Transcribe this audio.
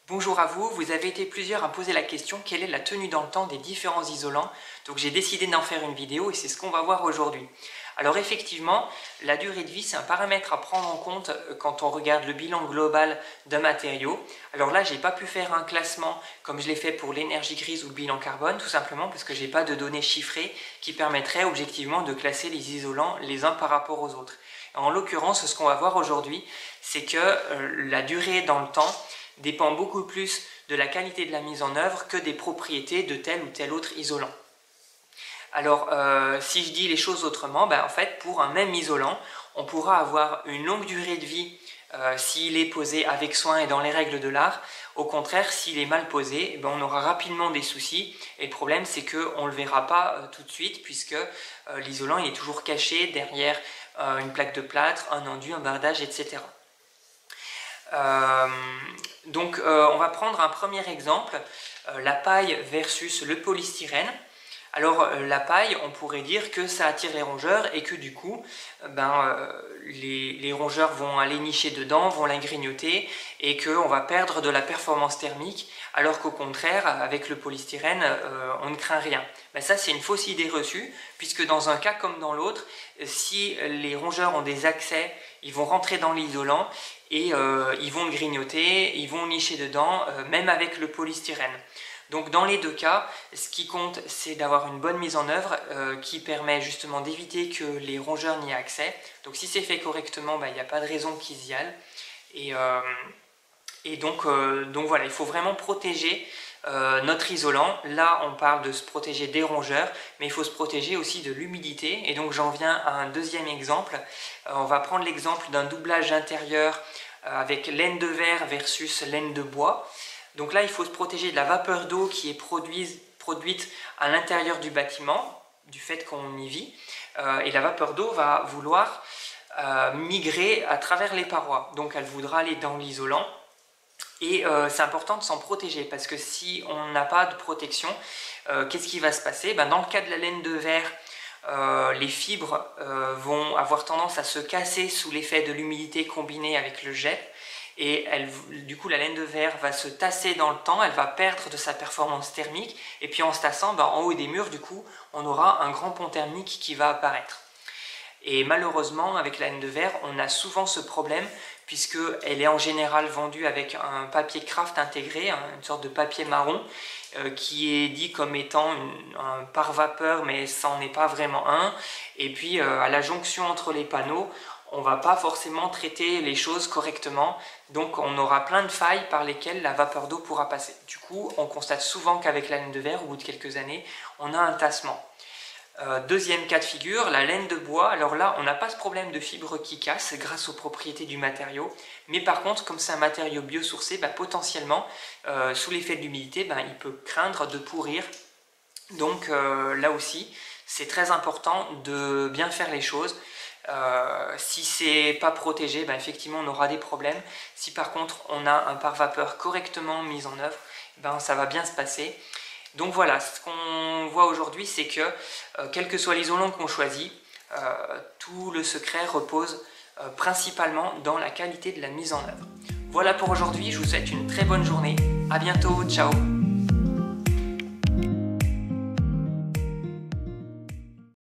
Bonjour à vous, vous avez été plusieurs à poser la question quelle est la tenue dans le temps des différents isolants. Donc j'ai décidé d'en faire une vidéo et c'est ce qu'on va voir aujourd'hui. Alors effectivement, la durée de vie c'est un paramètre à prendre en compte quand on regarde le bilan global d'un matériau. Alors là j'ai pas pu faire un classement comme je l'ai fait pour l'énergie grise ou le bilan carbone, tout simplement parce que j'ai pas de données chiffrées qui permettraient objectivement de classer les isolants les uns par rapport aux autres. En l'occurrence, ce qu'on va voir aujourd'hui, c'est que la durée dans le temps dépend beaucoup plus de la qualité de la mise en œuvre que des propriétés de tel ou tel autre isolant. Alors, si je dis les choses autrement, en fait, pour un même isolant, on pourra avoir une longue durée de vie s'il est posé avec soin et dans les règles de l'art. Au contraire, s'il est mal posé, on aura rapidement des soucis. Et le problème, c'est qu'on ne le verra pas tout de suite, puisque l'isolant est toujours caché derrière une plaque de plâtre, un enduit, un bardage, etc. On va prendre un premier exemple, la paille versus le polystyrène. Alors la paille, on pourrait dire que ça attire les rongeurs et que du coup, les rongeurs vont aller nicher dedans, vont la grignoter et qu'on va perdre de la performance thermique, alors qu'au contraire, avec le polystyrène, on ne craint rien. Ça, c'est une fausse idée reçue, puisque dans un cas comme dans l'autre, si les rongeurs ont des accès, ils vont rentrer dans l'isolant et ils vont le grignoter, ils vont nicher dedans, même avec le polystyrène. Donc dans les deux cas, ce qui compte, c'est d'avoir une bonne mise en œuvre qui permet justement d'éviter que les rongeurs n'y aient accès. Donc si c'est fait correctement, il n'y a pas de raison qu'ils y aillent. Donc voilà, il faut vraiment protéger notre isolant. Là, on parle de se protéger des rongeurs, mais il faut se protéger aussi de l'humidité. Et donc j'en viens à un deuxième exemple. On va prendre l'exemple d'un doublage intérieur avec laine de verre versus laine de bois. Donc là, il faut se protéger de la vapeur d'eau qui est produite à l'intérieur du bâtiment, du fait qu'on y vit. Et la vapeur d'eau va vouloir migrer à travers les parois. Donc elle voudra aller dans l'isolant. Et c'est important de s'en protéger, parce que si on n'a pas de protection, qu'est-ce qui va se passer? Dans le cas de la laine de verre, les fibres vont avoir tendance à se casser sous l'effet de l'humidité combinée avec le jet. Et du coup la laine de verre va se tasser dans le temps, elle va perdre de sa performance thermique, et puis en se tassant, en haut des murs, du coup, on aura un grand pont thermique qui va apparaître. Et malheureusement, avec la laine de verre, on a souvent ce problème, puisqu'elle est en général vendue avec un papier craft intégré, une sorte de papier marron, qui est dit comme étant un pare-vapeur, mais ça n'en est pas vraiment un. Et puis à la jonction entre les panneaux, on ne va pas forcément traiter les choses correctement, donc on aura plein de failles par lesquelles la vapeur d'eau pourra passer. Du coup, on constate souvent qu'avec la laine de verre, au bout de quelques années, on a un tassement. Deuxième cas de figure, la laine de bois. Alors là, on n'a pas ce problème de fibres qui cassent grâce aux propriétés du matériau, mais par contre, comme c'est un matériau biosourcé, potentiellement, sous l'effet de l'humidité, il peut craindre de pourrir. Donc là aussi, c'est très important de bien faire les choses. Si c'est pas protégé, effectivement on aura des problèmes. Si par contre on a un pare-vapeur correctement mis en œuvre, ça va bien se passer. Donc voilà, ce qu'on voit aujourd'hui, c'est que quel que soit l'isolant qu'on choisit, tout le secret repose principalement dans la qualité de la mise en œuvre. Voilà pour aujourd'hui, je vous souhaite une très bonne journée. À bientôt, ciao.